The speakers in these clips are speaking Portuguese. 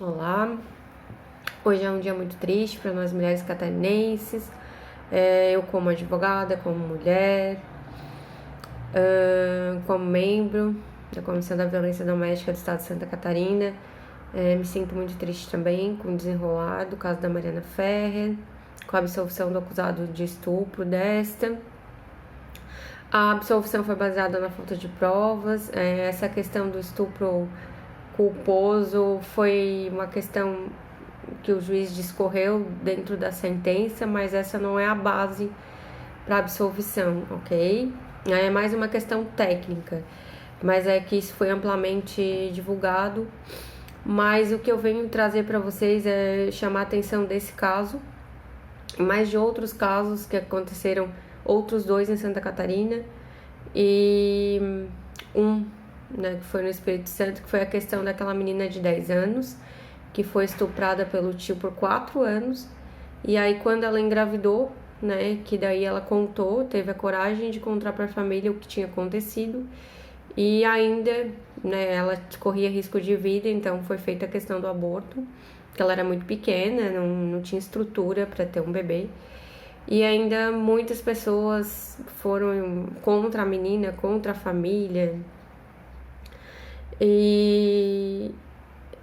Olá, hoje é um dia muito triste para nós mulheres catarinenses. Eu como advogada, como mulher, como membro da Comissão da Violência Doméstica do Estado de Santa Catarina, me sinto muito triste também com o desenrolar do caso da Mariana Ferrer, com a absolvição do acusado de estupro desta. A absolvição foi baseada na falta de provas. Essa questão do estupro culposo foi uma questão que o juiz discorreu dentro da sentença, mas essa não é a base para absolvição, ok? É mais uma questão técnica, mas é que isso foi amplamente divulgado. Mas o que eu venho trazer para vocês é chamar a atenção desse caso, mas de outros casos que aconteceram, outros dois em Santa Catarina e que foi no Espírito Santo, que foi a questão daquela menina de 10 anos que foi estuprada pelo tio por 4 anos, e aí quando ela engravidou, que daí ela contou, teve a coragem de contar para a família o que tinha acontecido, e ainda, ela corria risco de vida, então foi feita a questão do aborto, que ela era muito pequena, não tinha estrutura para ter um bebê, e ainda muitas pessoas foram contra a menina, contra a família, e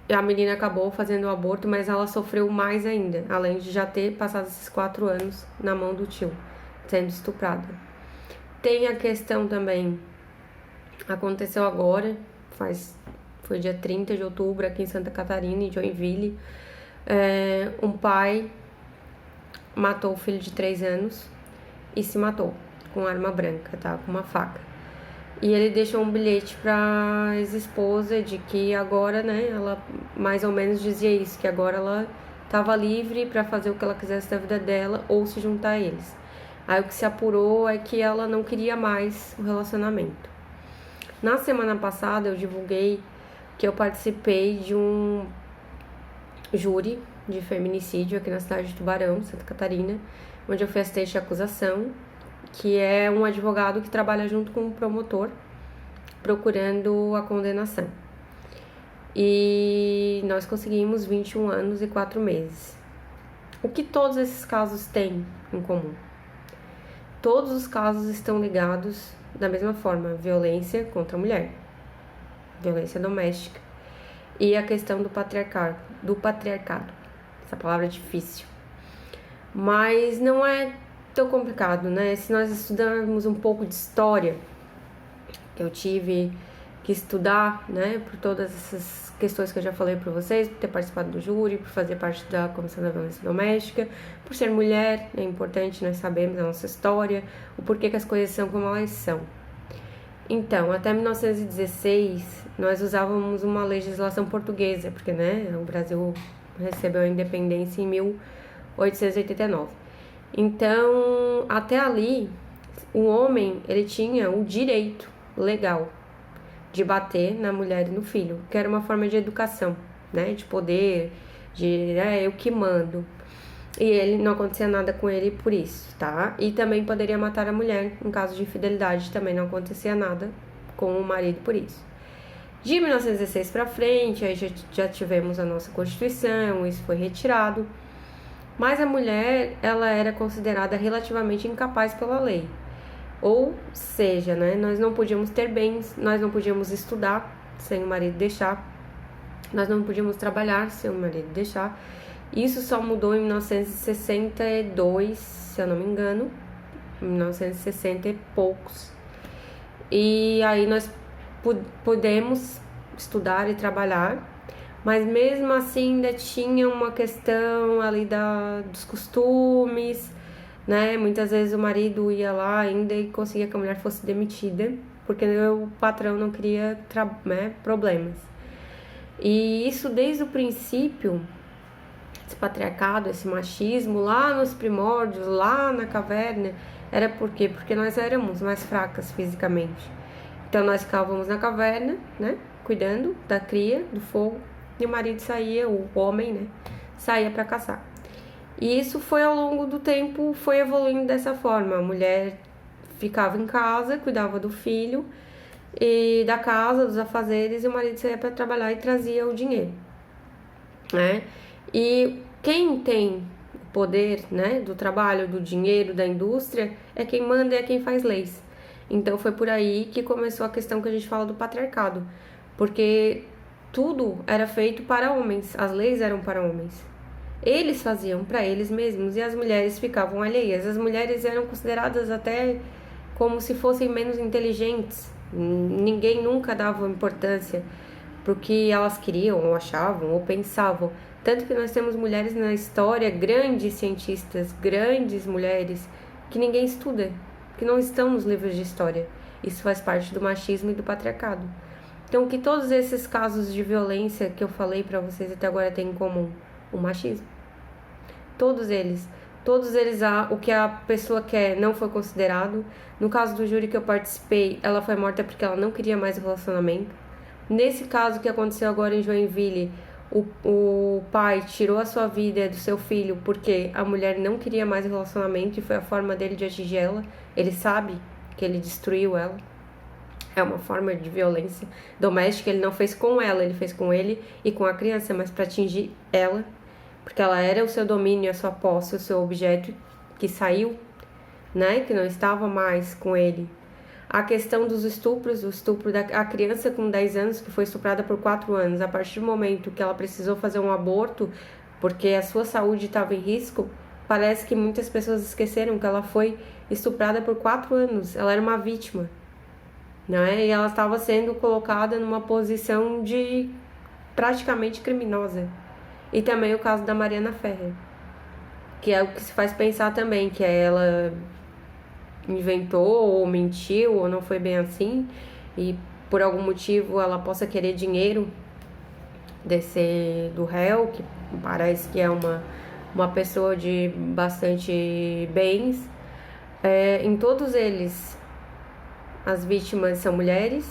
a menina acabou fazendo o aborto, mas ela sofreu mais ainda, além de já ter passado esses 4 anos na mão do tio, sendo estuprada. Tem a questão também, aconteceu agora, foi dia 30 de outubro aqui em Santa Catarina, em Joinville, um pai matou o filho de 3 anos e se matou com arma branca, com uma faca. E ele deixou um bilhete para ex-esposa de que agora, ela mais ou menos dizia isso, que agora ela estava livre para fazer o que ela quisesse da vida dela ou se juntar a eles. Aí o que se apurou é que ela não queria mais o relacionamento. Na semana passada eu divulguei que eu participei de um júri de feminicídio aqui na cidade de Tubarão, Santa Catarina, onde eu fiz assistente de acusação, que é um advogado que trabalha junto com um promotor, procurando a condenação. E nós conseguimos 21 anos e 4 meses. O que todos esses casos têm em comum? Todos os casos estão ligados da mesma forma: violência contra a mulher, violência doméstica e a questão do patriarcado. Essa palavra é difícil, mas não é tão complicado, Se nós estudarmos um pouco de história, eu tive que estudar, por todas essas questões que eu já falei para vocês, por ter participado do júri, por fazer parte da Comissão da Violência Doméstica, por ser mulher, é importante nós sabermos a nossa história, o porquê que as coisas são como elas são. Então, até 1916, nós usávamos uma legislação portuguesa, porque, o Brasil recebeu a independência em 1889. Então, até ali, o homem, ele tinha o direito legal de bater na mulher e no filho, que era uma forma de educação, de poder, eu que mando. E ele não acontecia nada com ele por isso, E também poderia matar a mulher em caso de infidelidade, também não acontecia nada com o marido por isso. De 1916 para frente, aí já tivemos a nossa Constituição, isso foi retirado. Mas a mulher, ela era considerada relativamente incapaz pela lei. Ou seja, nós não podíamos ter bens, nós não podíamos estudar sem o marido deixar, nós não podíamos trabalhar sem o marido deixar. Isso só mudou em 1962, se eu não me engano, 1960 e poucos. E aí nós pudemos estudar e trabalhar, mas mesmo assim ainda tinha uma questão ali dos costumes, Muitas vezes o marido ia lá ainda e conseguia que a mulher fosse demitida, porque o patrão não queria problemas. E isso desde o princípio, esse patriarcado, esse machismo, lá nos primórdios, lá na caverna, era por quê? Porque nós éramos mais fracas fisicamente. Então nós ficávamos na caverna, cuidando da cria, do fogo, e o marido saía, o homem, saía para caçar. E isso foi ao longo do tempo, foi evoluindo dessa forma. A mulher ficava em casa, cuidava do filho e da casa, dos afazeres, e o marido saía para trabalhar e trazia o dinheiro. né? E quem tem o poder, né, do trabalho, do dinheiro, da indústria, é quem manda e é quem faz leis. Então foi por aí que começou a questão que a gente fala do patriarcado, porque tudo era feito para homens, as leis eram para homens. Eles faziam para eles mesmos e as mulheres ficavam alheias. As mulheres eram consideradas até como se fossem menos inteligentes. Ninguém nunca dava importância para o que elas queriam, ou achavam, ou pensavam. Tanto que nós temos mulheres na história, grandes cientistas, grandes mulheres, que ninguém estuda, que não estão nos livros de história. Isso faz parte do machismo e do patriarcado. Então, o que todos esses casos de violência que eu falei para vocês até agora têm em comum? O machismo. Todos eles, o que a pessoa quer não foi considerado. No caso do júri que eu participei, ela foi morta porque ela não queria mais relacionamento. Nesse caso que aconteceu agora em Joinville, o pai tirou a sua vida do seu filho porque a mulher não queria mais relacionamento e foi a forma dele de atingir ela. Ele sabe que ele destruiu ela. É uma forma de violência doméstica. Ele não fez com ela, ele fez com ele e com a criança, mas para atingir ela, porque ela era o seu domínio, a sua posse, o seu objeto que saiu, né, que não estava mais com ele. A questão dos estupros, o estupro da criança com 10 anos que foi estuprada por 4 anos, a partir do momento que ela precisou fazer um aborto porque a sua saúde estava em risco, parece que muitas pessoas esqueceram que ela foi estuprada por 4 anos, ela era uma vítima, né? E ela estava sendo colocada numa posição de praticamente criminosa. E também o caso da Mariana Ferrer, que é o que se faz pensar também, que ela inventou ou mentiu ou não foi bem assim e por algum motivo ela possa querer dinheiro do réu, que parece que é uma pessoa de bastante bens. Em todos eles as vítimas são mulheres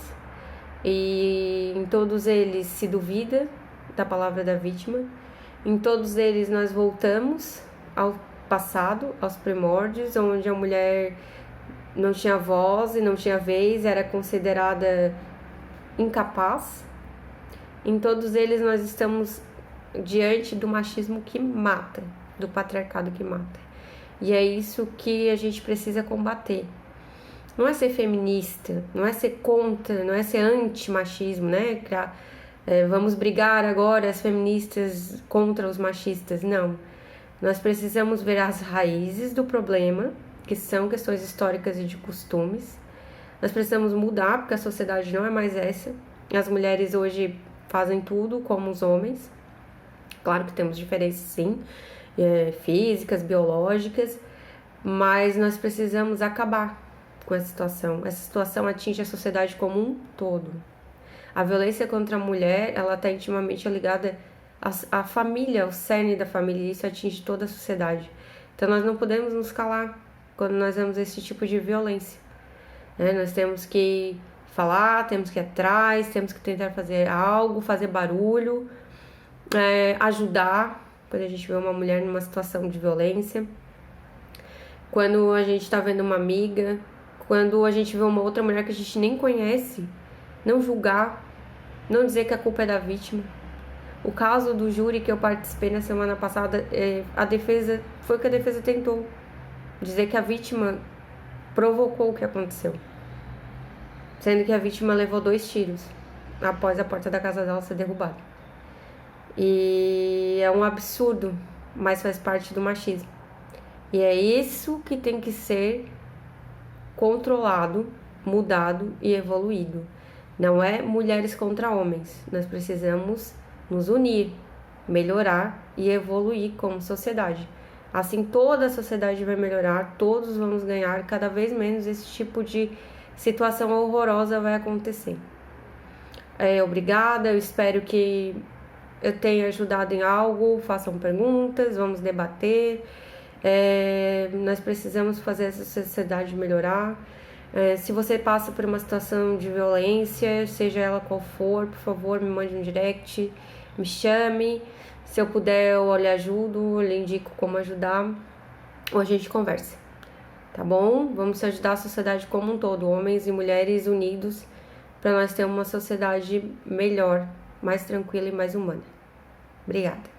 e em todos eles se duvida da palavra da vítima. Em todos eles nós voltamos ao passado, aos primórdios, onde a mulher não tinha voz e não tinha vez, era considerada incapaz. Em todos eles nós estamos diante do machismo que mata, do patriarcado que mata. E é isso que a gente precisa combater. Não é ser feminista, não é ser contra, não é ser anti-machismo, né? Vamos brigar agora as feministas contra os machistas, não. Nós precisamos ver as raízes do problema, que são questões históricas e de costumes. Nós precisamos mudar, porque a sociedade não é mais essa. As mulheres hoje fazem tudo como os homens. Claro que temos diferenças, sim, físicas, biológicas, mas nós precisamos acabar com essa situação. Essa situação atinge a sociedade como um todo. A violência contra a mulher, ela está intimamente ligada à família, ao cerne da família, e isso atinge toda a sociedade. Então nós não podemos nos calar quando nós vemos esse tipo de violência, né? Nós temos que falar, temos que ir atrás, temos que tentar fazer algo, fazer barulho, ajudar quando a gente vê uma mulher numa situação de violência, quando a gente está vendo uma amiga, quando a gente vê uma outra mulher que a gente nem conhece, não julgar, não dizer que a culpa é da vítima. O caso do júri que eu participei na semana passada, a defesa, foi o que a defesa tentou, dizer que a vítima provocou o que aconteceu, sendo que a vítima levou 2 tiros após a porta da casa dela ser derrubada. E é um absurdo, mas faz parte do machismo. E é isso que tem que ser controlado, mudado e evoluído. Não é mulheres contra homens. Nós precisamos nos unir, melhorar e evoluir como sociedade. Assim toda a sociedade vai melhorar, todos vamos ganhar, cada vez menos esse tipo de situação horrorosa vai acontecer. Obrigada, eu espero que eu tenha ajudado em algo, façam perguntas, vamos debater. Nós precisamos fazer essa sociedade melhorar. Se você passa por uma situação de violência, seja ela qual for, por favor, me mande um direct, me chame. Se eu puder, eu lhe ajudo, eu lhe indico como ajudar, ou a gente conversa, tá bom? Vamos ajudar a sociedade como um todo, homens e mulheres unidos, para nós termos uma sociedade melhor, mais tranquila e mais humana. Obrigada.